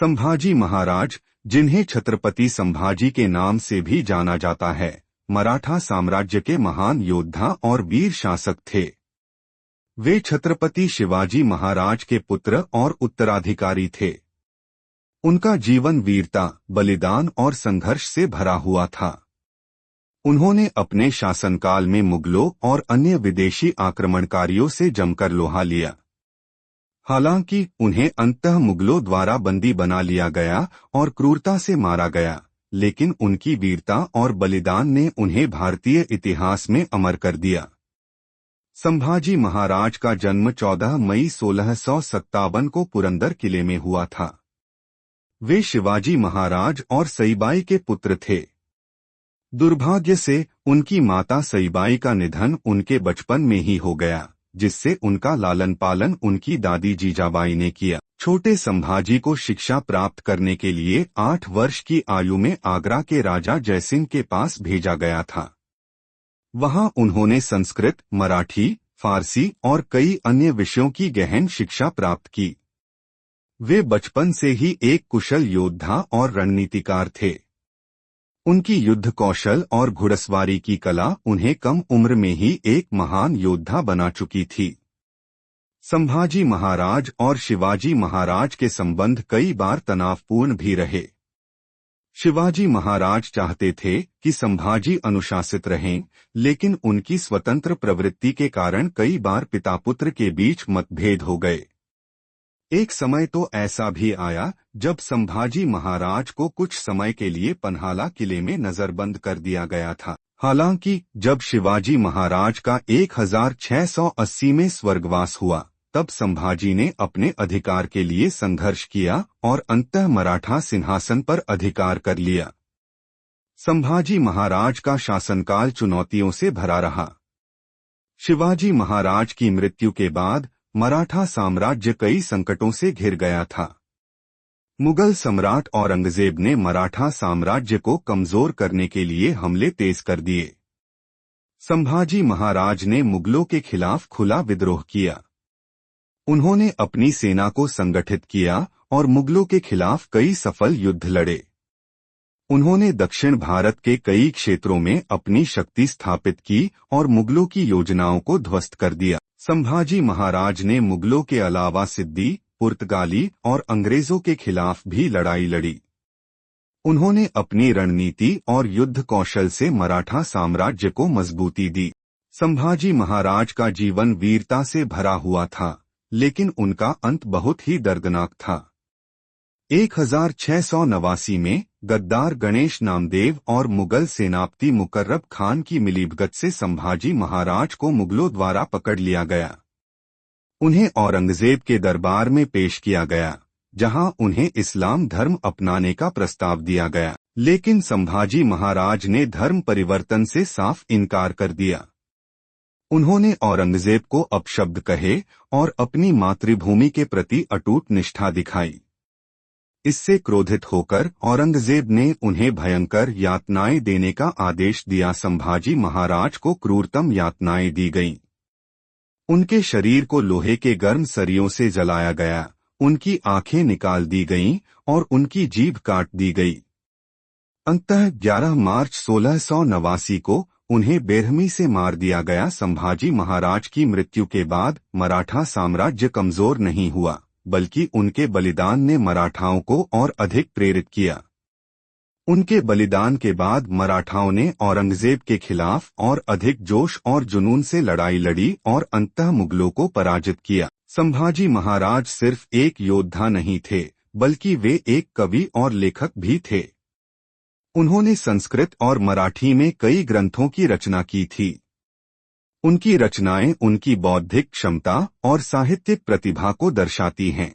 संभाजी महाराज, जिन्हें छत्रपति संभाजी के नाम से भी जाना जाता है, मराठा साम्राज्य के महान योद्धा और वीर शासक थे। वे छत्रपति शिवाजी महाराज के पुत्र और उत्तराधिकारी थे। उनका जीवन वीरता, बलिदान और संघर्ष से भरा हुआ था। उन्होंने अपने शासनकाल में मुगलों और अन्य विदेशी आक्रमणकारियों से जमकर लोहा लिया। हालांकि उन्हें अंततः मुगलों द्वारा बंदी बना लिया गया और क्रूरता से मारा गया, लेकिन उनकी वीरता और बलिदान ने उन्हें भारतीय इतिहास में अमर कर दिया। संभाजी महाराज का जन्म 14 मई 1657 को पुरंदर किले में हुआ था। वे शिवाजी महाराज और सईबाई के पुत्र थे। दुर्भाग्य से उनकी माता सईबाई का निधन उनके बचपन में ही हो गया, जिससे उनका लालन पालन उनकी दादी जीजाबाई ने किया। छोटे संभाजी को शिक्षा प्राप्त करने के लिए 8 वर्ष की आयु में आगरा के राजा जयसिंह के पास भेजा गया था। वहां उन्होंने संस्कृत, मराठी, फारसी और कई अन्य विषयों की गहन शिक्षा प्राप्त की। वे बचपन से ही एक कुशल योद्धा और रणनीतिकार थे। उनकी युद्ध कौशल और घुड़सवारी की कला उन्हें कम उम्र में ही एक महान योद्धा बना चुकी थी। संभाजी महाराज और शिवाजी महाराज के संबंध कई बार तनावपूर्ण भी रहे। शिवाजी महाराज चाहते थे कि संभाजी अनुशासित रहें, लेकिन उनकी स्वतंत्र प्रवृत्ति के कारण कई बार पिता पुत्र के बीच मतभेद हो गए। एक समय तो ऐसा भी आया जब संभाजी महाराज को कुछ समय के लिए पन्हाला किले में नजरबंद कर दिया गया था। हालांकि जब शिवाजी महाराज का 1680 में स्वर्गवास हुआ, तब संभाजी ने अपने अधिकार के लिए संघर्ष किया और अंततः मराठा सिंहासन पर अधिकार कर लिया। संभाजी महाराज का शासनकाल चुनौतियों से भरा रहा। शिवाजी महाराज की मृत्यु के बाद मराठा साम्राज्य कई संकटों से घिर गया था। मुगल सम्राट औरंगजेब ने मराठा साम्राज्य को कमजोर करने के लिए हमले तेज कर दिए। संभाजी महाराज ने मुगलों के खिलाफ खुला विद्रोह किया। उन्होंने अपनी सेना को संगठित किया और मुगलों के खिलाफ कई सफल युद्ध लड़े। उन्होंने दक्षिण भारत के कई क्षेत्रों में अपनी शक्ति स्थापित की और मुगलों की योजनाओं को ध्वस्त कर दिया। संभाजी महाराज ने मुगलों के अलावा सिद्दी, पुर्तगाली और अंग्रेजों के खिलाफ भी लड़ाई लड़ी। उन्होंने अपनी रणनीति और युद्ध कौशल से मराठा साम्राज्य को मजबूती दी। संभाजी महाराज का जीवन वीरता से भरा हुआ था, लेकिन उनका अंत बहुत ही दर्दनाक था। 1689 में गद्दार गणेश नामदेव और मुगल सेनापति मुकर्रब खान की मिलीभगत से संभाजी महाराज को मुगलों द्वारा पकड़ लिया गया। उन्हें औरंगजेब के दरबार में पेश किया गया, जहां उन्हें इस्लाम धर्म अपनाने का प्रस्ताव दिया गया, लेकिन संभाजी महाराज ने धर्म परिवर्तन से साफ इनकार कर दिया। उन्होंने औरंगजेब को अपशब्द कहे और अपनी मातृभूमि के प्रति अटूट निष्ठा दिखाई। इससे क्रोधित होकर औरंगजेब ने उन्हें भयंकर यातनाएं देने का आदेश दिया। संभाजी महाराज को क्रूरतम यातनाएं दी गईं। उनके शरीर को लोहे के गर्म सरियों से जलाया गया, उनकी आंखें निकाल दी गईं और उनकी जीभ काट दी गई। अंततः 11 मार्च 1689 को उन्हें बेरहमी से मार दिया गया। संभाजी महाराज की मृत्यु के बाद मराठा साम्राज्य कमजोर नहीं हुआ, बल्कि उनके बलिदान ने मराठाओं को और अधिक प्रेरित किया। उनके बलिदान के बाद मराठाओं ने औरंगजेब के खिलाफ और अधिक जोश और जुनून से लड़ाई लड़ी और अंततः मुगलों को पराजित किया। संभाजी महाराज सिर्फ एक योद्धा नहीं थे, बल्कि वे एक कवि और लेखक भी थे। उन्होंने संस्कृत और मराठी में कई ग्रंथों की रचना की थी। उनकी रचनाएं उनकी बौद्धिक क्षमता और साहित्यिक प्रतिभा को दर्शाती हैं।